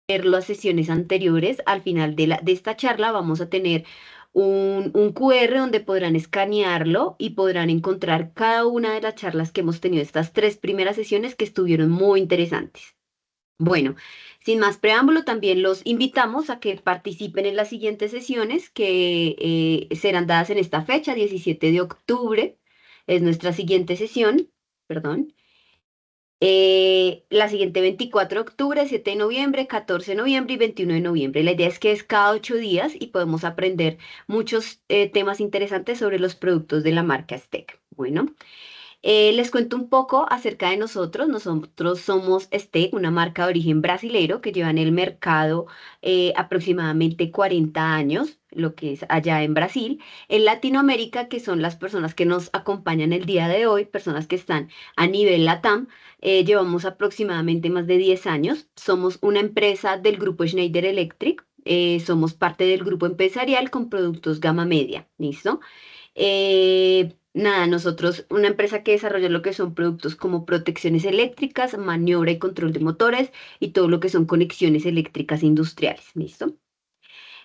ver las sesiones anteriores, al final de esta charla vamos a tener un QR donde podrán escanearlo y podrán encontrar cada una de las charlas que hemos tenido, estas tres primeras sesiones que estuvieron muy interesantes. Bueno, sin más preámbulo, también los invitamos a que participen en las siguientes sesiones que serán dadas en esta fecha, 17 de octubre, es nuestra siguiente sesión, perdón. La siguiente 24 de octubre, 7 de noviembre, 14 de noviembre y 21 de noviembre. La idea es que es cada 8 días y podemos aprender muchos temas interesantes sobre los productos de la marca Steck. Bueno. Les cuento un poco acerca de nosotros. Nosotros somos Steak, una marca de origen brasilero que lleva en el mercado aproximadamente 40 años, lo que es allá en Brasil. En Latinoamérica, que son las personas que nos acompañan el día de hoy, personas que están a nivel LATAM, llevamos aproximadamente más de 10 años. Somos una empresa del grupo Schneider Electric. Somos parte del grupo empresarial con productos gama media. ¿Listo? Nada, nosotros, una empresa que desarrolla lo que son productos como protecciones eléctricas, maniobra y control de motores y todo lo que son conexiones eléctricas industriales. ¿Listo?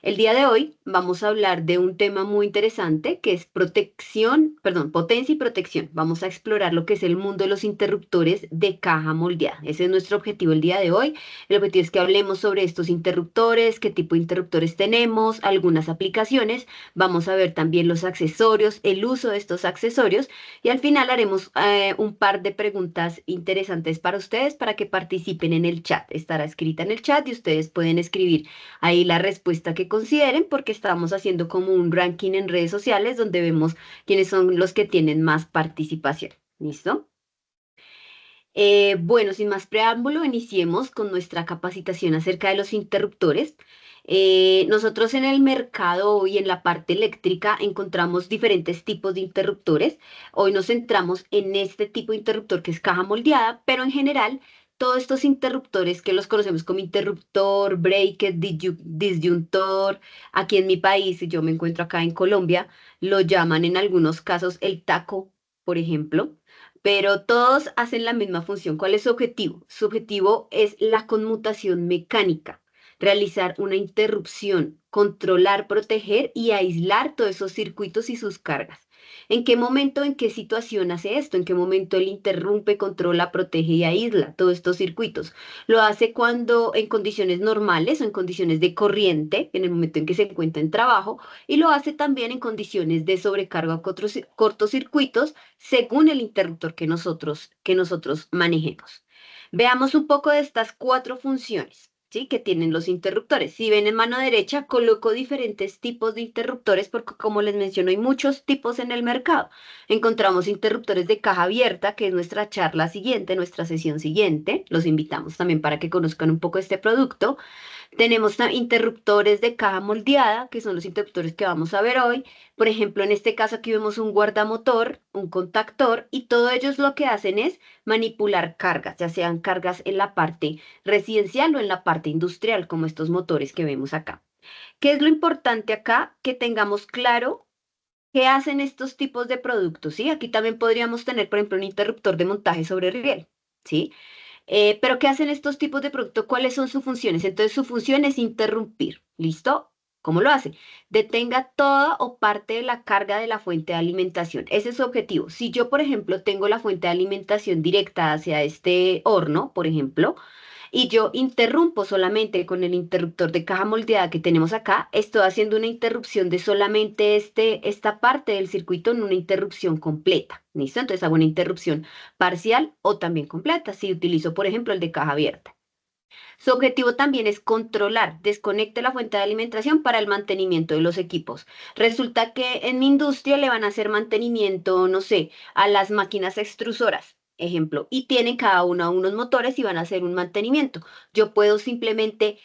El día de hoy vamos a hablar de un tema muy interesante que es protección, perdón, potencia y protección. Vamos a explorar lo que es el mundo de los interruptores de caja moldeada. Ese es nuestro objetivo el día de hoy. El objetivo es que hablemos sobre estos interruptores, qué tipo de interruptores tenemos, algunas aplicaciones. Vamos a ver también los accesorios, el uso de estos accesorios y al final haremos un par de preguntas interesantes para ustedes para que participen en el chat. Estará escrita en el chat y ustedes pueden escribir ahí la respuesta que consideren, porque estamos haciendo como un ranking en redes sociales donde vemos quiénes son los que tienen más participación. ¿Listo? Bueno, sin más preámbulo, iniciemos con nuestra capacitación acerca de los interruptores. Nosotros en el mercado y en la parte eléctrica encontramos diferentes tipos de interruptores. Hoy nos centramos en este tipo de interruptor que es caja moldeada, pero en general todos estos interruptores que los conocemos como interruptor, breaker, disyuntor, aquí en mi país, y yo me encuentro acá en Colombia, lo llaman en algunos casos el taco, por ejemplo, pero todos hacen la misma función. ¿Cuál es su objetivo? Su objetivo es la conmutación mecánica, realizar una interrupción, controlar, proteger y aislar todos esos circuitos y sus cargas. ¿En qué momento, en qué situación hace esto? ¿En qué momento él interrumpe, controla, protege y aísla todos estos circuitos? Lo hace cuando en condiciones normales o en condiciones de corriente, en el momento en que se encuentra en trabajo, y lo hace también en condiciones de sobrecarga o cortocircuitos según el interruptor que nosotros manejemos. Veamos un poco de estas cuatro funciones, ¿sí? Que tienen los interruptores. Si ven en mano derecha, coloco diferentes tipos de interruptores porque, como les menciono, hay muchos tipos en el mercado. Encontramos interruptores de caja abierta, que es nuestra charla siguiente, nuestra sesión siguiente. Los invitamos también para que conozcan un poco este producto. Tenemos interruptores de caja moldeada, que son los interruptores que vamos a ver hoy. Por ejemplo, en este caso aquí vemos un guardamotor, un contactor, y todos ellos lo que hacen es manipular cargas, ya sean cargas en la parte residencial o en la parte industrial, como estos motores que vemos acá. ¿Qué es lo importante acá? Que tengamos claro qué hacen estos tipos de productos, ¿sí? Aquí también podríamos tener, por ejemplo, un interruptor de montaje sobre riel, ¿sí? Pero ¿qué hacen estos tipos de productos? ¿Cuáles son sus funciones? Entonces, su función es interrumpir. ¿Listo? ¿Cómo lo hace? Detenga toda o parte de la carga de la fuente de alimentación. Ese es su objetivo. Si yo, por ejemplo, tengo la fuente de alimentación directa hacia este horno, por ejemplo, y yo interrumpo solamente con el interruptor de caja moldeada que tenemos acá, estoy haciendo una interrupción de solamente esta parte del circuito en una interrupción completa. ¿Listo? Entonces hago una interrupción parcial o también completa si utilizo, por ejemplo, el de caja abierta. Su objetivo también es controlar, desconecte la fuente de alimentación para el mantenimiento de los equipos. Resulta que en mi industria le van a hacer mantenimiento, no sé, a las máquinas extrusoras, ejemplo, y tienen cada una unos motores y van a hacer un mantenimiento. Yo puedo simplemente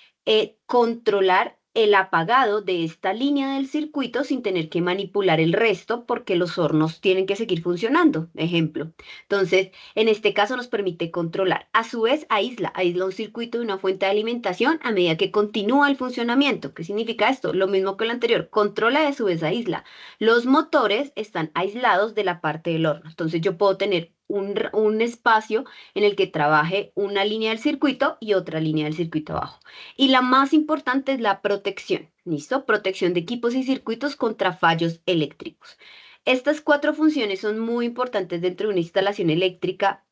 controlar el apagado de esta línea del circuito sin tener que manipular el resto porque los hornos tienen que seguir funcionando, ejemplo. Entonces, en este caso nos permite controlar. A su vez, aísla un circuito de una fuente de alimentación a medida que continúa el funcionamiento. ¿Qué significa esto? Lo mismo que lo anterior, controla y a su vez aísla. Los motores están aislados de la parte del horno. Entonces yo puedo tener un espacio en el que trabaje una línea del circuito y otra línea del circuito abajo. Y la más importante es la protección, ¿listo? Protección de equipos y circuitos contra fallos eléctricos. Estas cuatro funciones son muy importantes dentro de una instalación eléctrica,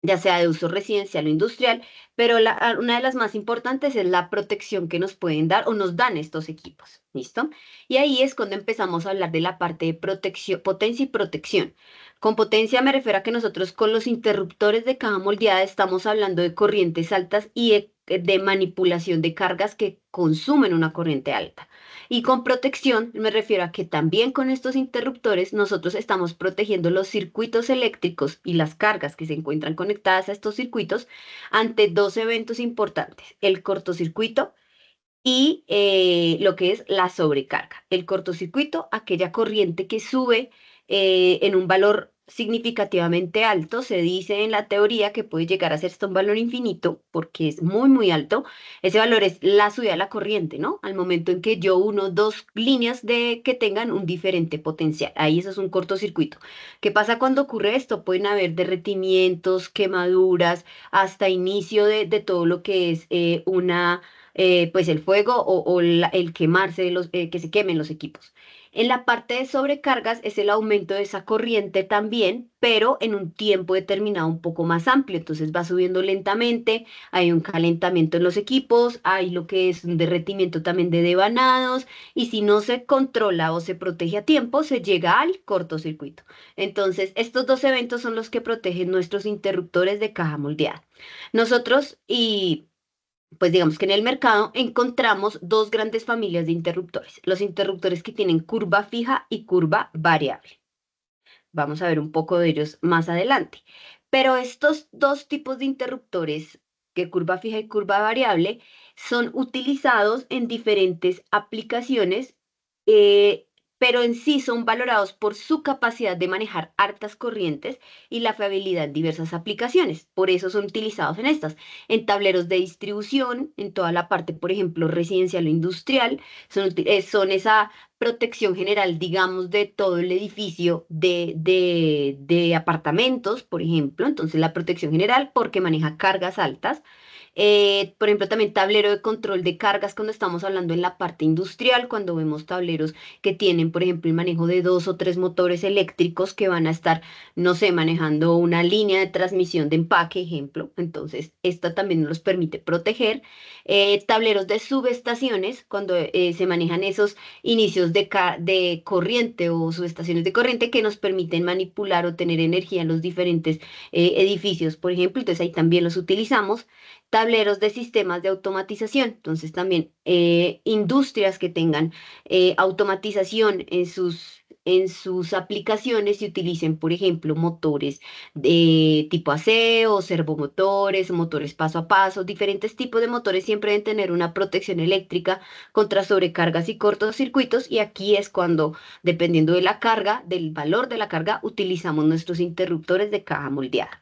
ya sea de uso residencial o industrial, pero una de las más importantes es la protección que nos pueden dar o nos dan estos equipos, ¿listo? Y ahí es cuando empezamos a hablar de la parte de protección, potencia y protección. Con potencia me refiero a que nosotros con los interruptores de caja moldeada estamos hablando de corrientes altas y de manipulación de cargas que consumen una corriente alta. Y con protección me refiero a que también con estos interruptores nosotros estamos protegiendo los circuitos eléctricos y las cargas que se encuentran conectadas a estos circuitos ante dos eventos importantes, el cortocircuito y lo que es la sobrecarga. El cortocircuito, aquella corriente que sube en un valor significativamente alto, se dice en la teoría que puede llegar a ser hasta un valor infinito porque es muy, muy alto. Ese valor es la subida de la corriente, ¿no? Al momento en que yo uno dos líneas de que tengan un diferente potencial. Ahí eso es un cortocircuito. ¿Qué pasa cuando ocurre esto? Pueden haber derretimientos, quemaduras, hasta inicio de todo lo que es pues el fuego o el quemarse, que se quemen los equipos. En la parte de sobrecargas es el aumento de esa corriente también, pero en un tiempo determinado un poco más amplio. Entonces va subiendo lentamente, hay un calentamiento en los equipos, hay lo que es un derretimiento también de devanados, y si no se controla o se protege a tiempo, se llega al cortocircuito. Entonces, estos dos eventos son los que protegen nuestros interruptores de caja moldeada. Nosotros, y pues digamos que en el mercado encontramos dos grandes familias de interruptores, los interruptores que tienen curva fija y curva variable. Vamos a ver un poco de ellos más adelante. Pero estos dos tipos de interruptores, que curva fija y curva variable, son utilizados en diferentes aplicaciones, eh, pero en sí son valorados por su capacidad de manejar altas corrientes y la fiabilidad en diversas aplicaciones. Por eso son utilizados en estas, en tableros de distribución, en toda la parte, por ejemplo, residencial o industrial, son esa protección general, digamos, de todo el edificio de apartamentos, por ejemplo. Entonces, la protección general porque maneja cargas altas. Por ejemplo, también tablero de control de cargas cuando estamos hablando en la parte industrial, cuando vemos tableros que tienen, por ejemplo, el manejo de dos o tres motores eléctricos que van a estar, no sé, manejando una línea de transmisión de empaque, ejemplo. Entonces, esta también nos permite proteger. Tableros de subestaciones, cuando se manejan esos inicios de corriente o subestaciones de corriente que nos permiten manipular o tener energía en los diferentes edificios, por ejemplo. Entonces, ahí también los utilizamos tableros de sistemas de automatización. Entonces también industrias que tengan automatización en sus aplicaciones y utilicen, por ejemplo, motores de tipo aseo, servomotores, motores paso a paso, diferentes tipos de motores siempre deben tener una protección eléctrica contra sobrecargas y cortocircuitos y aquí es cuando, dependiendo de la carga, del valor de la carga, utilizamos nuestros interruptores de caja moldeada.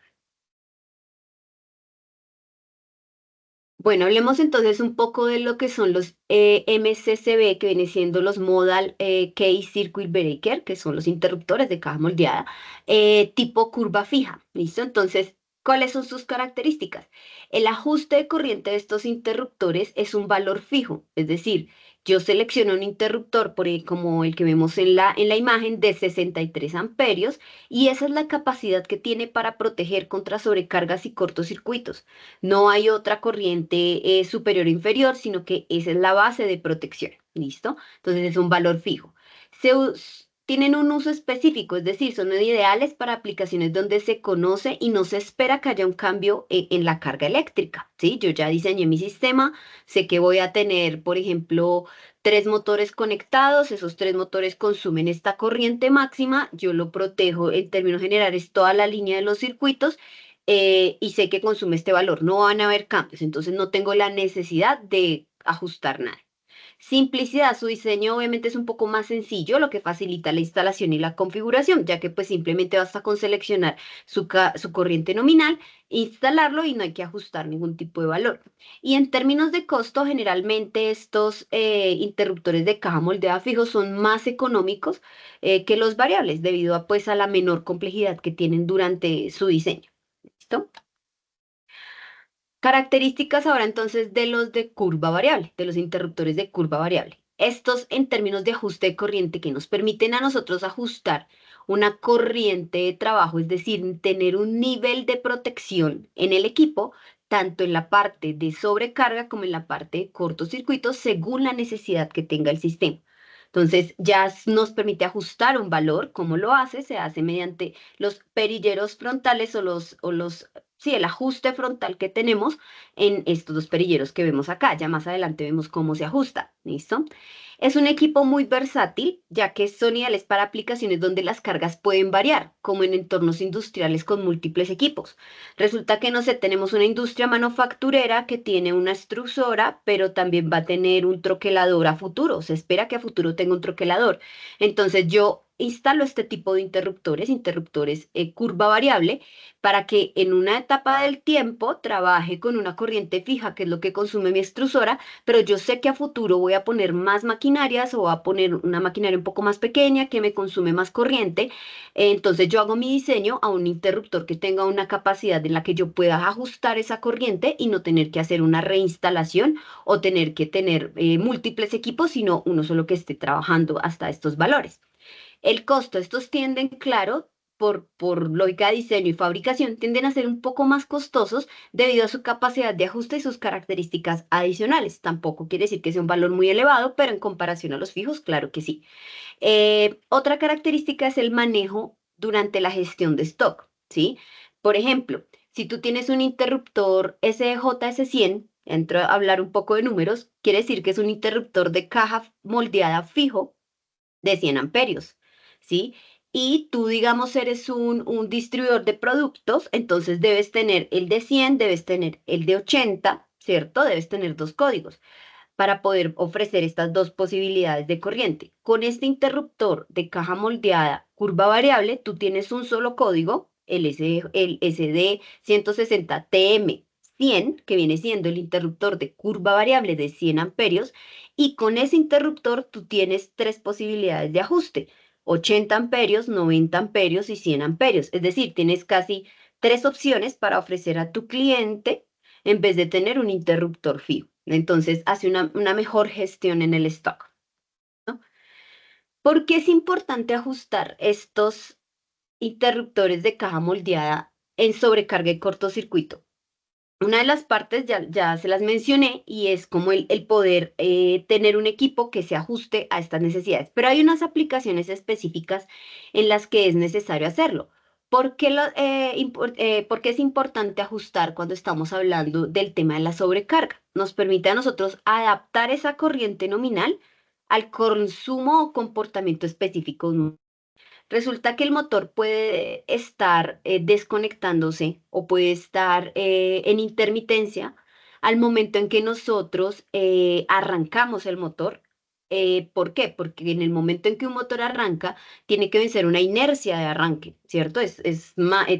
Bueno, hablemos entonces un poco de lo que son los MCCB, que vienen siendo los Modal Case Circuit Breaker, que son los interruptores de caja moldeada, tipo curva fija. ¿Listo? Entonces, ¿cuáles son sus características? El ajuste de corriente de estos interruptores es un valor fijo, es decir, yo selecciono un interruptor como el que vemos en la imagen de 63 amperios y esa es la capacidad que tiene para proteger contra sobrecargas y cortocircuitos. No hay otra corriente superior o inferior, sino que esa es la base de protección. ¿Listo? Entonces es un valor fijo. Tienen un uso específico, es decir, son ideales para aplicaciones donde se conoce y no se espera que haya un cambio en la carga eléctrica. ¿Sí? Yo ya diseñé mi sistema, sé que voy a tener, por ejemplo, tres motores conectados, esos tres motores consumen esta corriente máxima, yo lo protejo en términos generales toda la línea de los circuitos y sé que consume este valor, no van a haber cambios, entonces no tengo la necesidad de ajustar nada. Simplicidad, su diseño obviamente es un poco más sencillo, lo que facilita la instalación y la configuración, ya que pues simplemente basta con seleccionar su corriente nominal, instalarlo y no hay que ajustar ningún tipo de valor. Y en términos de costo, generalmente estos interruptores de caja moldeada fijo son más económicos que los variables, debido a pues a la menor complejidad que tienen durante su diseño. ¿Listo? Características ahora entonces de los de curva variable, de los interruptores de curva variable. Estos en términos de ajuste de corriente que nos permiten a nosotros ajustar una corriente de trabajo, es decir, tener un nivel de protección en el equipo, tanto en la parte de sobrecarga como en la parte de cortocircuito, según la necesidad que tenga el sistema. Entonces, nos permite ajustar un valor. ¿Cómo lo hace? Se hace mediante los perilleros frontales sí, el ajuste frontal que tenemos en estos dos perilleros que vemos acá. Ya más adelante vemos cómo se ajusta. ¿Listo? Es un equipo muy versátil, ya que son ideales para aplicaciones donde las cargas pueden variar, como en entornos industriales con múltiples equipos. Resulta que, no sé, tenemos una industria manufacturera que tiene una extrusora, pero también va a tener un troquelador a futuro. Se espera que a futuro tenga un troquelador. Entonces yo instalo este tipo de interruptores curva variable, para que en una etapa del tiempo trabaje con una corriente fija, que es lo que consume mi extrusora, pero yo sé que a futuro voy a poner más maquinarias o voy a poner una maquinaria un poco más pequeña que me consume más corriente. Entonces yo hago mi diseño a un interruptor que tenga una capacidad en la que yo pueda ajustar esa corriente y no tener que hacer una reinstalación o tener que tener múltiples equipos, sino uno solo que esté trabajando hasta estos valores. El costo, estos tienden, claro, por lógica de diseño y fabricación, tienden a ser un poco más costosos debido a su capacidad de ajuste y sus características adicionales. Tampoco quiere decir que sea un valor muy elevado, pero en comparación a los fijos, claro que sí. Otra característica es el manejo durante la gestión de stock, ¿sí? Por ejemplo, si tú tienes un interruptor SJS100, entro a hablar un poco de números, quiere decir que es un interruptor de caja moldeada fijo de 100 amperios, ¿sí? Y tú, digamos, eres un distribuidor de productos, entonces debes tener el de 100, debes tener el de 80, ¿cierto? Debes tener dos códigos para poder ofrecer estas dos posibilidades de corriente. Con este interruptor de caja moldeada curva variable, tú tienes un solo código, el SD 160 TM 100, que viene siendo el interruptor de curva variable de 100 amperios, y con ese interruptor tú tienes tres posibilidades de ajuste: 80 amperios, 90 amperios y 100 amperios. Es decir, tienes casi tres opciones para ofrecer a tu cliente en vez de tener un interruptor fijo. Entonces hace una mejor gestión en el stock, ¿no? ¿Por qué es importante ajustar estos interruptores de caja moldeada en sobrecarga y cortocircuito? Una de las partes ya se las mencioné, y es como el poder tener un equipo que se ajuste a estas necesidades. Pero hay unas aplicaciones específicas en las que es necesario hacerlo. ¿Por qué es importante ajustar cuando estamos hablando del tema de la sobrecarga? Nos permite a nosotros adaptar esa corriente nominal al consumo o comportamiento específico. Resulta que el motor puede estar desconectándose o puede estar en intermitencia al momento en que nosotros arrancamos el motor. ¿Por qué? Porque en el momento en que un motor arranca, tiene que vencer una inercia de arranque, ¿cierto?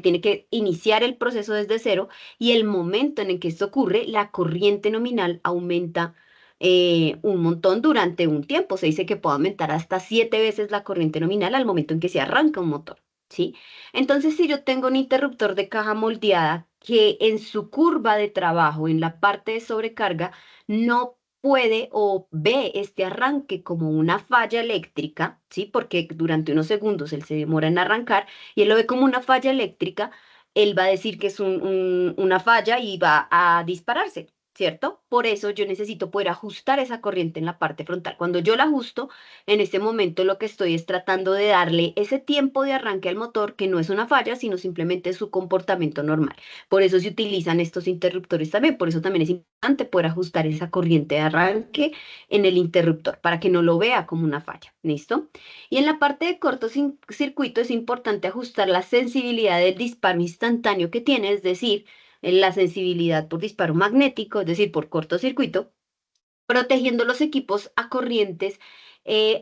Tiene que iniciar el proceso desde cero, y el momento en el que esto ocurre, la corriente nominal aumenta un montón durante un tiempo. Se dice que puede aumentar hasta 7 veces la corriente nominal al momento en que se arranca un motor, ¿sí? Entonces, si yo tengo un interruptor de caja moldeada que en su curva de trabajo, en la parte de sobrecarga, no puede o ve este arranque como una falla eléctrica, ¿sí? Porque durante unos segundos él se demora en arrancar y él lo ve como una falla eléctrica, él va a decir que es una falla y va a dispararse, ¿cierto? Por eso yo necesito poder ajustar esa corriente en la parte frontal. Cuando yo la ajusto, en este momento lo que estoy es tratando de darle ese tiempo de arranque al motor, que no es una falla, sino simplemente su comportamiento normal. Por eso se utilizan estos interruptores también. Por eso también es importante poder ajustar esa corriente de arranque en el interruptor, para que no lo vea como una falla. ¿Listo? Y en la parte de cortocircuito es importante ajustar la sensibilidad del disparo instantáneo que tiene, es decir, la sensibilidad por disparo magnético, es decir, por cortocircuito, protegiendo los equipos a corrientes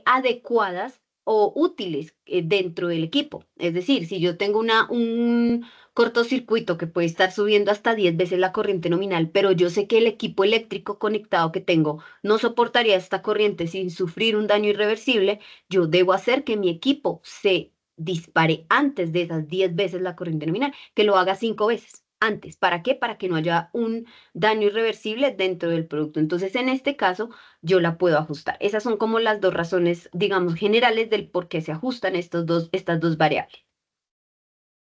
adecuadas o útiles dentro del equipo. Es decir, si yo tengo un cortocircuito que puede estar subiendo hasta 10 veces la corriente nominal, pero yo sé que el equipo eléctrico conectado que tengo no soportaría esta corriente sin sufrir un daño irreversible, yo debo hacer que mi equipo se dispare antes de esas 10 veces la corriente nominal, que lo haga 5 veces antes. ¿Para qué? Para que no haya un daño irreversible dentro del producto. Entonces, en este caso, yo la puedo ajustar. Esas son como las dos razones, digamos, generales del por qué se ajustan estas dos variables.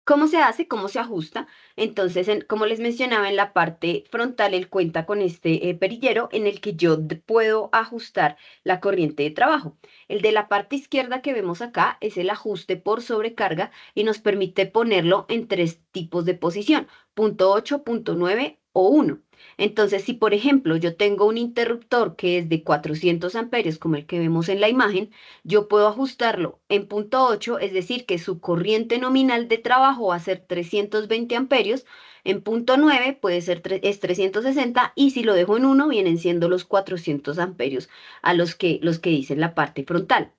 ¿Cómo se hace? ¿Cómo se ajusta? Entonces, como les mencionaba, en la parte frontal, él cuenta con este perillero en el que yo puedo ajustar la corriente de trabajo. El de la parte izquierda que vemos acá es el ajuste por sobrecarga y nos permite ponerlo en tres tipos de posición, punto 8, punto 9 o 1. Entonces, si por ejemplo yo tengo un interruptor que es de 400 amperios, como el que vemos en la imagen, yo puedo ajustarlo en punto 8, es decir, que su corriente nominal de trabajo va a ser 320 amperios, en punto 9 puede ser es 360 y si lo dejo en 1 vienen siendo los 400 amperios a los que dicen la parte frontal.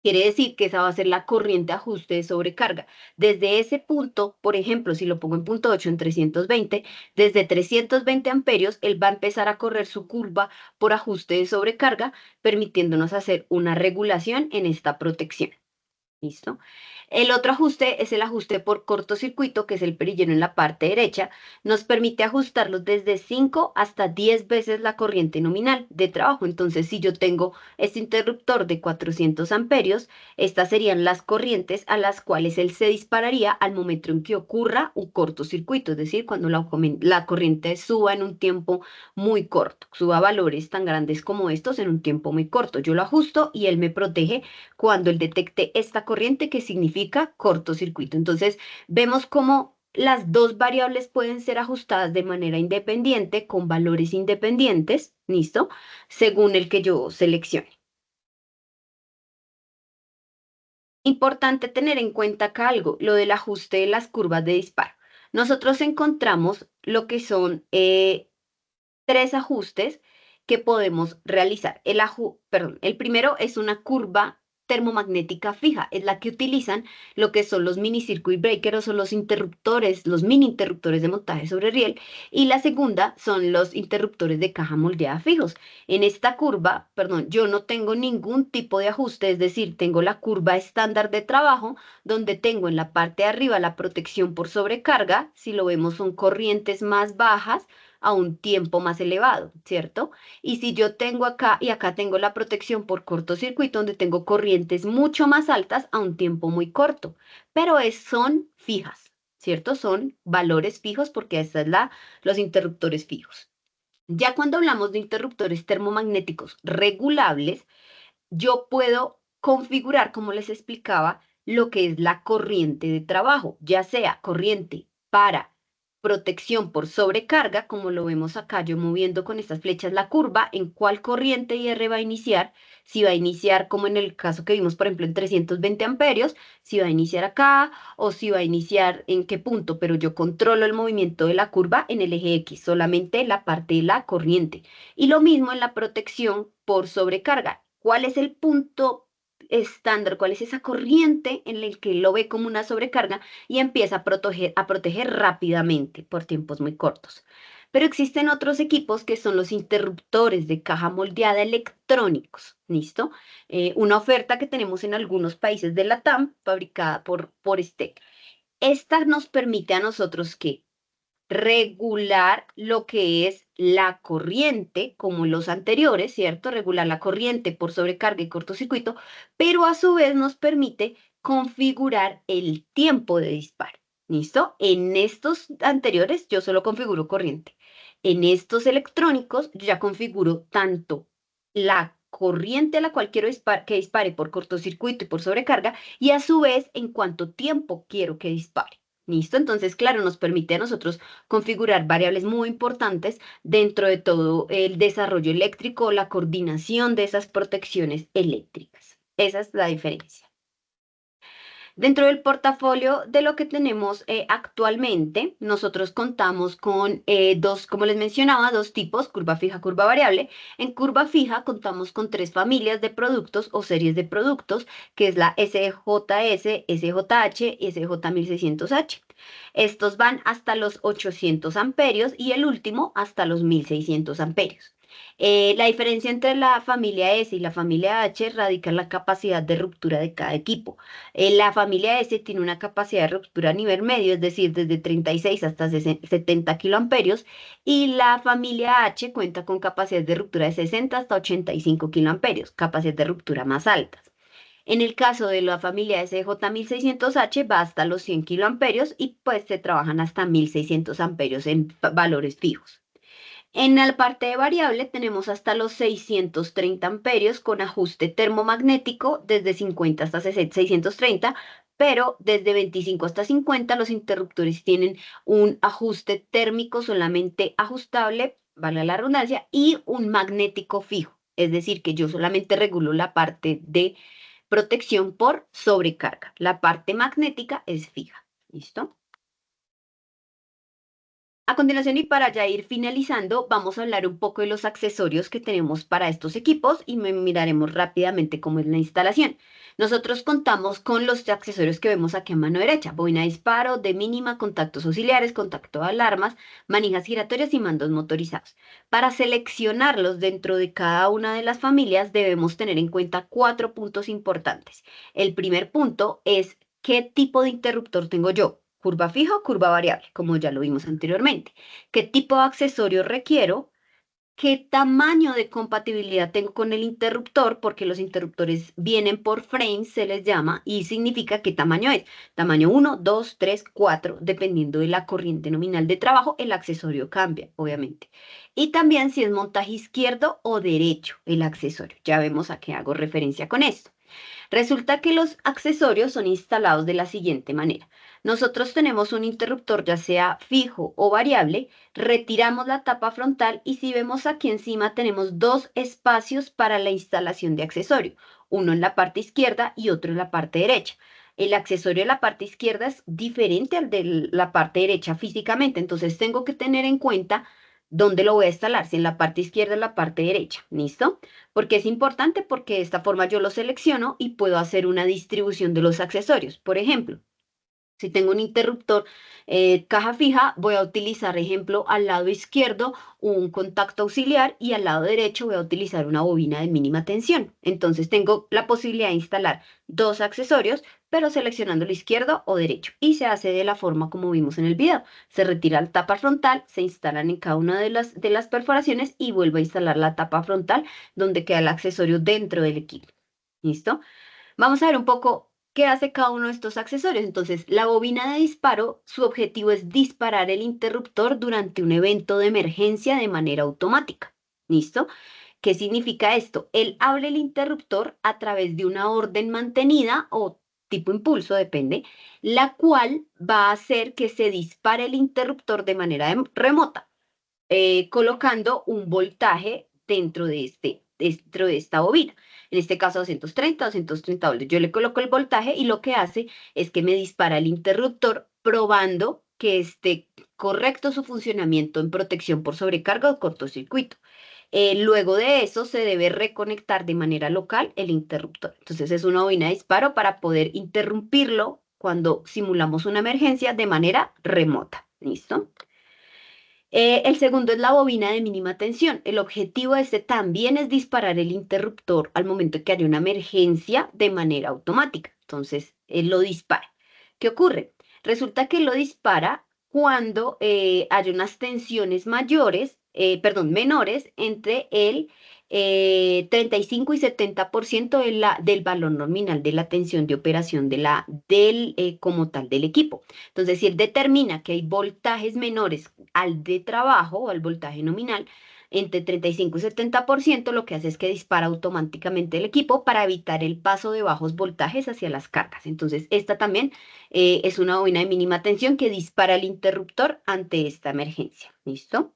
Quiere decir que esa va a ser la corriente ajuste de sobrecarga. Desde ese punto, por ejemplo, si lo pongo en punto 8 en 320, desde 320 amperios, él va a empezar a correr su curva por ajuste de sobrecarga, permitiéndonos hacer una regulación en esta protección. ¿Listo? El otro ajuste es el ajuste por cortocircuito, que es el perillero en la parte derecha. Nos permite ajustarlos desde 5 hasta 10 veces la corriente nominal de trabajo. Entonces, si yo tengo este interruptor de 400 amperios, estas serían las corrientes a las cuales él se dispararía al momento en que ocurra un cortocircuito, es decir, cuando la corriente suba en un tiempo muy corto, suba a valores tan grandes como estos en un tiempo muy corto. Yo lo ajusto y él me protege cuando él detecte esta corriente que significa cortocircuito. Entonces, vemos cómo las dos variables pueden ser ajustadas de manera independiente con valores independientes, ¿listo? Según el que yo seleccione. Importante tener en cuenta acá algo, lo del ajuste de las curvas de disparo. Nosotros encontramos lo que son tres ajustes que podemos realizar. El primero es una curva termomagnética fija, es la que utilizan lo que son los mini circuit breakers o los interruptores, los mini interruptores de montaje sobre riel, y la segunda son los interruptores de caja moldeada fijos. En esta curva, perdón, yo no tengo ningún tipo de ajuste, es decir, tengo la curva estándar de trabajo, donde tengo en la parte de arriba la protección por sobrecarga, si lo vemos son corrientes más bajas, a un tiempo más elevado, ¿cierto? Y si yo tengo acá y acá tengo la protección por cortocircuito, donde tengo corrientes mucho más altas a un tiempo muy corto, pero son fijas, ¿cierto? Son valores fijos porque esta es los interruptores fijos. Ya cuando hablamos de interruptores termomagnéticos regulables, yo puedo configurar, como les explicaba, lo que es la corriente de trabajo, ya sea corriente para protección por sobrecarga, como lo vemos acá, yo moviendo con estas flechas la curva, en cuál corriente IR va a iniciar, si va a iniciar como en el caso que vimos, por ejemplo, en 320 amperios, si va a iniciar acá o si va a iniciar en qué punto, pero yo controlo el movimiento de la curva en el eje X, solamente la parte de la corriente. Y lo mismo en la protección por sobrecarga. ¿Cuál es el punto estándar? ¿Cuál es esa corriente en la que lo ve como una sobrecarga y empieza a proteger rápidamente por tiempos muy cortos? Pero existen otros equipos que son los interruptores de caja moldeada electrónicos, ¿listo? Una oferta que tenemos en algunos países de la TAM, fabricada por STEC. Esta nos permite a nosotros que regular lo que es la corriente, como los anteriores, ¿cierto? Regular la corriente por sobrecarga y cortocircuito, pero a su vez nos permite configurar el tiempo de disparo. ¿Listo? En estos anteriores yo solo configuro corriente. En estos electrónicos yo ya configuro tanto la corriente a la cual quiero que dispare por cortocircuito y por sobrecarga, y a su vez en cuánto tiempo quiero que dispare. ¿Listo? Entonces, claro, nos permite a nosotros configurar variables muy importantes dentro de todo el desarrollo eléctrico, la coordinación de esas protecciones eléctricas. Esa es la diferencia. Dentro del portafolio de lo que tenemos actualmente, nosotros contamos con dos, como les mencionaba, dos tipos, curva fija, curva variable. En curva fija contamos con tres familias de productos o series de productos, que es la SJS, SJH y SJ1600H. Estos van hasta los 800 amperios y el último hasta los 1600 amperios. La diferencia entre la familia S y la familia H radica en la capacidad de ruptura de cada equipo. La familia S tiene una capacidad de ruptura a nivel medio, es decir, desde 36 hasta 70 kiloamperios, y la familia H cuenta con capacidad de ruptura de 60 hasta 85 kiloamperios, capacidad de ruptura más altas. En el caso de la familia SJ1600H va hasta los 100 kiloamperios y pues se trabajan hasta 1600 amperios en valores fijos. En la parte de variable tenemos hasta los 630 amperios con ajuste termomagnético desde 50 hasta 630, pero desde 25 hasta 50 los interruptores tienen un ajuste térmico solamente ajustable, vale la redundancia, y un magnético fijo. Es decir, que yo solamente regulo la parte de protección por sobrecarga. La parte magnética es fija. ¿Listo? A continuación y para ya ir finalizando, vamos a hablar un poco de los accesorios que tenemos para estos equipos y miraremos rápidamente cómo es la instalación. Nosotros contamos con los accesorios que vemos aquí a mano derecha, bobina de disparo, de mínima, contactos auxiliares, contacto de alarmas, manijas giratorias y mandos motorizados. Para seleccionarlos dentro de cada una de las familias debemos tener en cuenta cuatro puntos importantes. El primer punto es qué tipo de interruptor tengo yo. Curva fija o curva variable, como ya lo vimos anteriormente. ¿Qué tipo de accesorio requiero? ¿Qué tamaño de compatibilidad tengo con el interruptor? Porque los interruptores vienen por frames, se les llama, y significa qué tamaño es. Tamaño 1, 2, 3, 4, dependiendo de la corriente nominal de trabajo, el accesorio cambia, obviamente. Y también si es montaje izquierdo o derecho el accesorio. Ya vemos a qué hago referencia con esto. Resulta que los accesorios son instalados de la siguiente manera. Nosotros tenemos un interruptor ya sea fijo o variable, retiramos la tapa frontal y si vemos aquí encima tenemos dos espacios para la instalación de accesorio, uno en la parte izquierda y otro en la parte derecha. El accesorio de la parte izquierda es diferente al de la parte derecha físicamente, entonces tengo que tener en cuenta dónde lo voy a instalar, si en la parte izquierda o en la parte derecha. ¿Listo? Porque es importante porque de esta forma yo lo selecciono y puedo hacer una distribución de los accesorios. Por ejemplo, si tengo un interruptor caja fija, voy a utilizar, ejemplo, al lado izquierdo un contacto auxiliar y al lado derecho voy a utilizar una bobina de mínima tensión. Entonces tengo la posibilidad de instalar dos accesorios, pero seleccionando el izquierdo o derecho. Y se hace de la forma como vimos en el video. Se retira la tapa frontal, se instalan en cada una de las perforaciones y vuelvo a instalar la tapa frontal donde queda el accesorio dentro del equipo. ¿Listo? Vamos a ver un poco qué hace cada uno de estos accesorios. Entonces, la bobina de disparo, su objetivo es disparar el interruptor durante un evento de emergencia de manera automática. ¿Listo? ¿Qué significa esto? Él abre el interruptor a través de una orden mantenida o tipo impulso, depende, la cual va a hacer que se dispare el interruptor de manera remota colocando un voltaje dentro de esta bobina. En este caso 230 voltios. Yo le coloco el voltaje y lo que hace es que me dispara el interruptor probando que esté correcto su funcionamiento en protección por sobrecarga o cortocircuito. Luego de eso se debe reconectar de manera local el interruptor. Entonces es una bobina de disparo para poder interrumpirlo cuando simulamos una emergencia de manera remota. ¿Listo? El segundo es la bobina de mínima tensión. El objetivo de este también es disparar el interruptor al momento que haya una emergencia de manera automática. Entonces, él lo dispara. ¿Qué ocurre? Resulta que lo dispara cuando hay unas tensiones mayores, perdón, menores entre el 35 y 70% del valor nominal de la tensión de operación como tal del equipo. Entonces, si él determina que hay voltajes menores al de trabajo o al voltaje nominal, entre 35 y 70%, lo que hace es que dispara automáticamente el equipo para evitar el paso de bajos voltajes hacia las cargas. Entonces, esta también es una bobina de mínima tensión que dispara el interruptor ante esta emergencia. ¿Listo?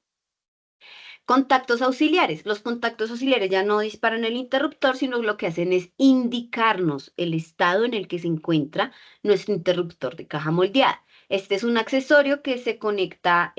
Contactos auxiliares. Los contactos auxiliares ya no disparan el interruptor, sino lo que hacen es indicarnos el estado en el que se encuentra nuestro interruptor de caja moldeada. Este es un accesorio que se conecta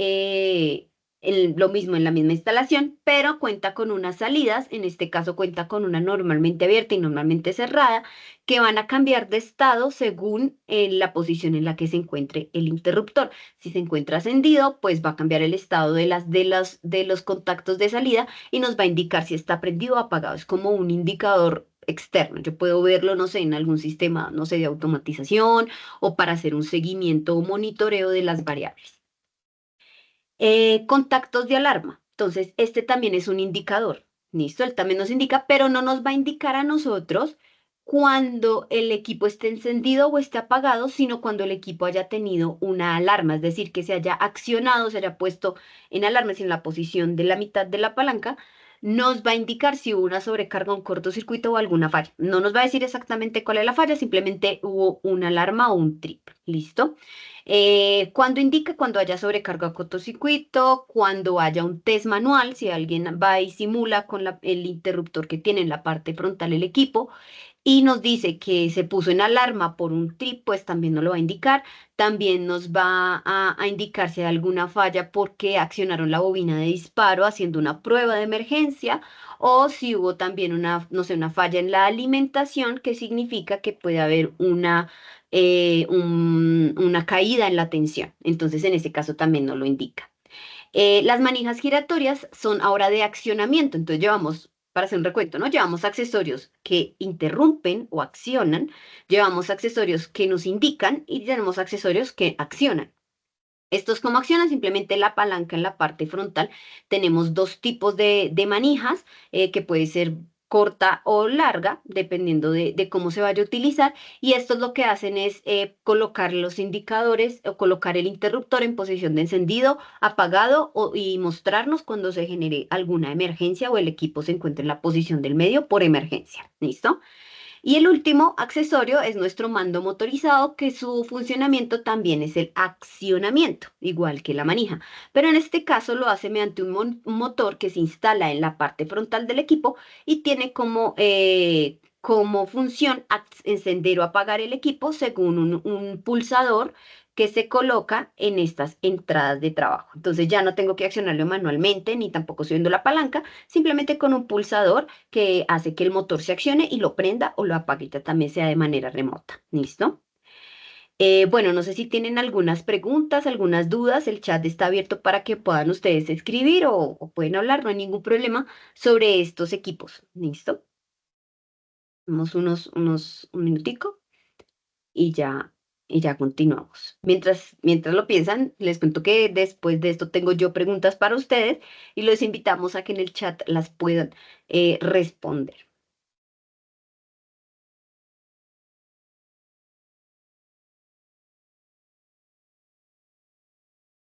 lo mismo en la misma instalación, pero cuenta con unas salidas. En este caso cuenta con una normalmente abierta y normalmente cerrada, que van a cambiar de estado según la posición en la que se encuentre el interruptor. Si se encuentra encendido, pues va a cambiar el estado de los contactos de salida y nos va a indicar si está prendido o apagado. Es como un indicador externo. Yo puedo verlo, no sé, en algún sistema, no sé, de automatización o para hacer un seguimiento o monitoreo de las variables. Contactos de alarma. Entonces, este también es un indicador. Listo, él también nos indica, pero no nos va a indicar a nosotros cuando el equipo esté encendido o esté apagado, sino cuando el equipo haya tenido una alarma, es decir, que se haya accionado, se haya puesto en alarmas en la posición de la mitad de la palanca, nos va a indicar si hubo una sobrecarga, un cortocircuito o alguna falla. No nos va a decir exactamente cuál es la falla, simplemente hubo una alarma o un trip. ¿Listo? Cuando indica cuando haya sobrecarga o cortocircuito, cuando haya un test manual, si alguien va y simula con el interruptor que tiene en la parte frontal el equipo y nos dice que se puso en alarma por un trip, pues también nos lo va a indicar. También nos va a indicar si hay alguna falla porque accionaron la bobina de disparo haciendo una prueba de emergencia o si hubo también una, no sé, una falla en la alimentación, que significa que puede haber una caída en la tensión. Entonces, en ese caso también nos lo indica. Las manijas giratorias son ahora de accionamiento. Entonces, llevamos, para hacer un recuento, ¿no? Llevamos accesorios que interrumpen o accionan, llevamos accesorios que nos indican y tenemos accesorios que accionan. Estos como accionan simplemente la palanca en la parte frontal. Tenemos dos tipos de manijas, que puede ser corta o larga, dependiendo de cómo se vaya a utilizar. Y estos lo que hacen es colocar los indicadores o colocar el interruptor en posición de encendido, apagado y mostrarnos cuando se genere alguna emergencia o el equipo se encuentre en la posición del medio por emergencia. ¿Listo? Y el último accesorio es nuestro mando motorizado, que su funcionamiento también es el accionamiento, igual que la manija. Pero en este caso lo hace mediante un motor que se instala en la parte frontal del equipo y tiene como función encender o apagar el equipo según un pulsador que se coloca en estas entradas de trabajo. Entonces ya no tengo que accionarlo manualmente ni tampoco subiendo la palanca, simplemente con un pulsador que hace que el motor se accione y lo prenda o lo apague, ya también sea de manera remota. ¿Listo? Bueno, no sé si tienen algunas preguntas, algunas dudas. El chat está abierto para que puedan ustedes escribir o pueden hablar, no hay ningún problema sobre estos equipos. ¿Listo? Damos un minutico y ya continuamos. Mientras lo piensan, les cuento que después de esto tengo yo preguntas para ustedes y los invitamos a que en el chat las puedan responder.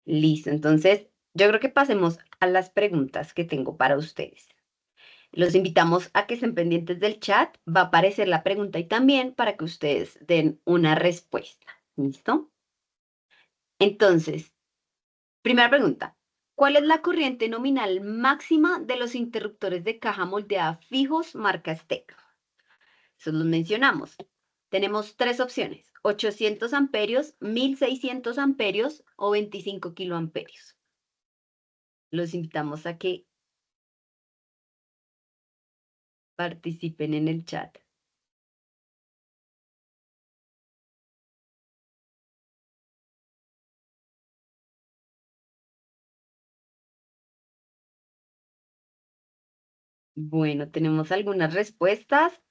Listo, entonces yo creo que pasemos a las preguntas que tengo para ustedes. Los invitamos a que estén pendientes del chat, va a aparecer la pregunta y también para que ustedes den una respuesta. ¿Listo? Entonces, primera pregunta. ¿Cuál es la corriente nominal máxima de los interruptores de caja moldeada fijos marca STEC? Eso los mencionamos. Tenemos tres opciones: 800 amperios, 1600 amperios o 25 kiloamperios. Los invitamos a que participen en el chat. Bueno, tenemos algunas respuestas,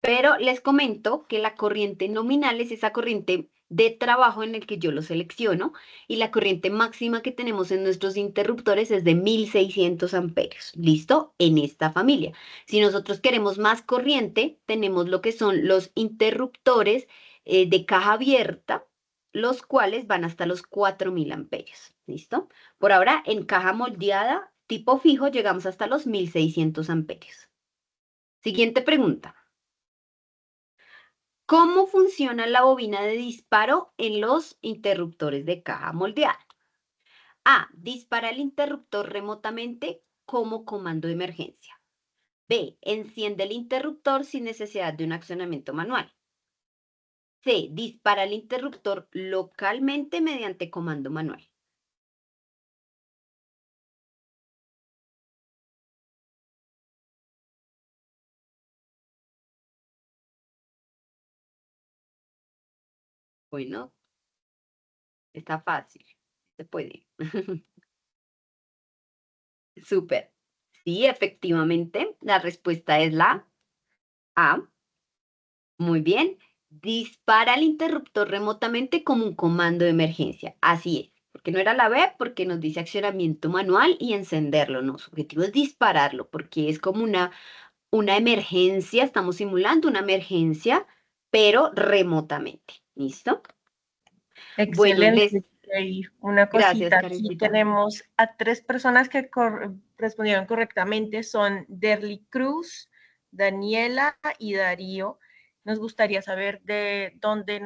pero les comento que la corriente nominal es esa corriente de trabajo en el que yo lo selecciono y la corriente máxima que tenemos en nuestros interruptores es de 1600 amperios. ¿Listo? En esta familia. Si nosotros queremos más corriente, tenemos lo que son los interruptores de caja abierta, los cuales van hasta los 4000 amperios. ¿Listo? Por ahora, en caja moldeada tipo fijo, llegamos hasta los 1600 amperios. Siguiente pregunta. ¿Cómo funciona la bobina de disparo en los interruptores de caja moldeada? A. Dispara el interruptor remotamente como comando de emergencia. B, enciende el interruptor sin necesidad de un accionamiento manual. C, dispara el interruptor localmente mediante comando manual. Bueno, está fácil, se puede. Súper. Sí, efectivamente, la respuesta es la A. Muy bien. Dispara el interruptor remotamente como un comando de emergencia. Así es. Porque no era la B, porque nos dice accionamiento manual y encenderlo. No, su objetivo es dispararlo, porque es como una emergencia. Estamos simulando una emergencia, pero remotamente. ¿Listo? Bueno, Excelente. Y una gracias, cosita, aquí Karencita. tenemos a 3 personas que respondieron correctamente, son Derly Cruz, Daniela y Darío. Nos gustaría saber de dónde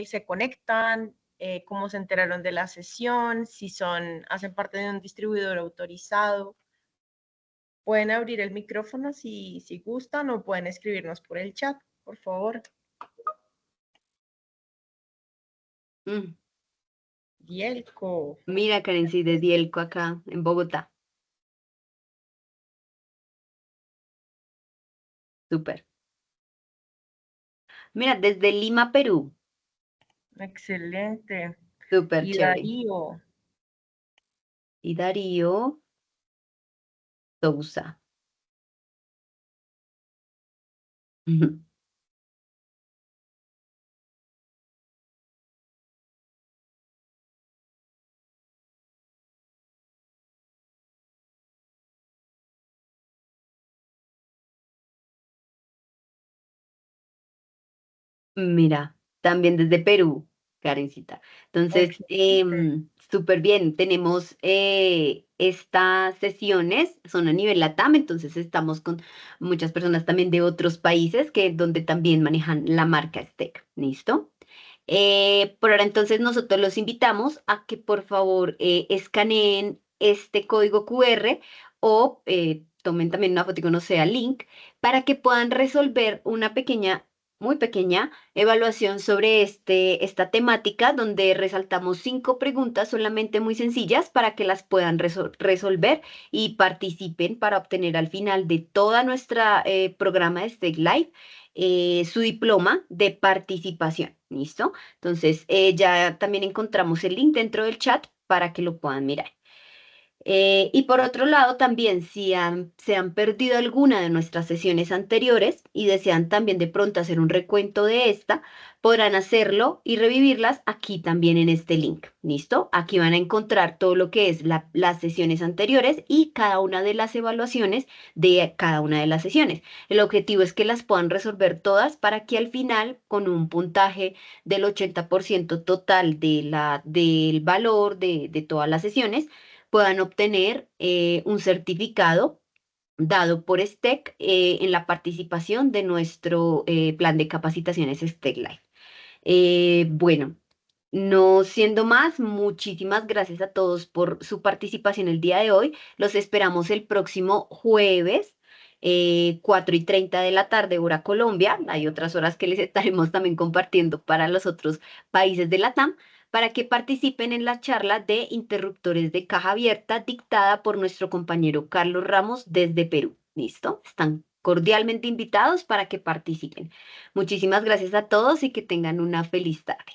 se conectan, cómo se enteraron de la sesión, si hacen parte de un distribuidor autorizado. Pueden abrir el micrófono si gustan o pueden escribirnos por el chat, por favor. Mm, Dielco. Mira, Karencita, de Dielco acá en Bogotá. Súper. Mira, desde Lima, Perú. Excelente. Súper Y chévere. Darío, Y Darío Sousa. Ujú. Mira, también desde Perú, Karencita. Entonces, excelente. súper bien. Tenemos estas sesiones, son a nivel LATAM, entonces estamos con muchas personas también de otros países donde también manejan la marca STEC. ¿Listo? Por ahora entonces nosotros los invitamos a que por favor escaneen este código QR o tomen también una foto, no sea link, para que puedan resolver una pequeña, muy pequeña evaluación sobre esta temática donde resaltamos 5 preguntas solamente muy sencillas para que las puedan resolver y participen para obtener al final de toda nuestra programa de Stake Live su diploma de participación. ¿Listo? Entonces, ya también encontramos el link dentro del chat para que lo puedan mirar. Y por otro lado, también si se han perdido alguna de nuestras sesiones anteriores y desean también de pronto hacer un recuento de esta, podrán hacerlo y revivirlas aquí también en este link. ¿Listo? Aquí van a encontrar todo lo que es las sesiones anteriores y cada una de las evaluaciones de cada una de las sesiones. El objetivo es que las puedan resolver todas para que al final, con un puntaje del 80% total del valor de todas las sesiones, puedan obtener un certificado dado por STEC en la participación de nuestro plan de capacitaciones STEC Live. Bueno, no siendo más, muchísimas gracias a todos por su participación el día de hoy. Los esperamos el próximo jueves. 4:30 de la tarde, hora Colombia. Hay otras horas que les estaremos también compartiendo para los otros países de la TAM, para que participen en la charla de interruptores de caja abierta dictada por nuestro compañero Carlos Ramos desde Perú. ¿Listo? Están cordialmente invitados para que participen. Muchísimas gracias a todos y que tengan una feliz tarde.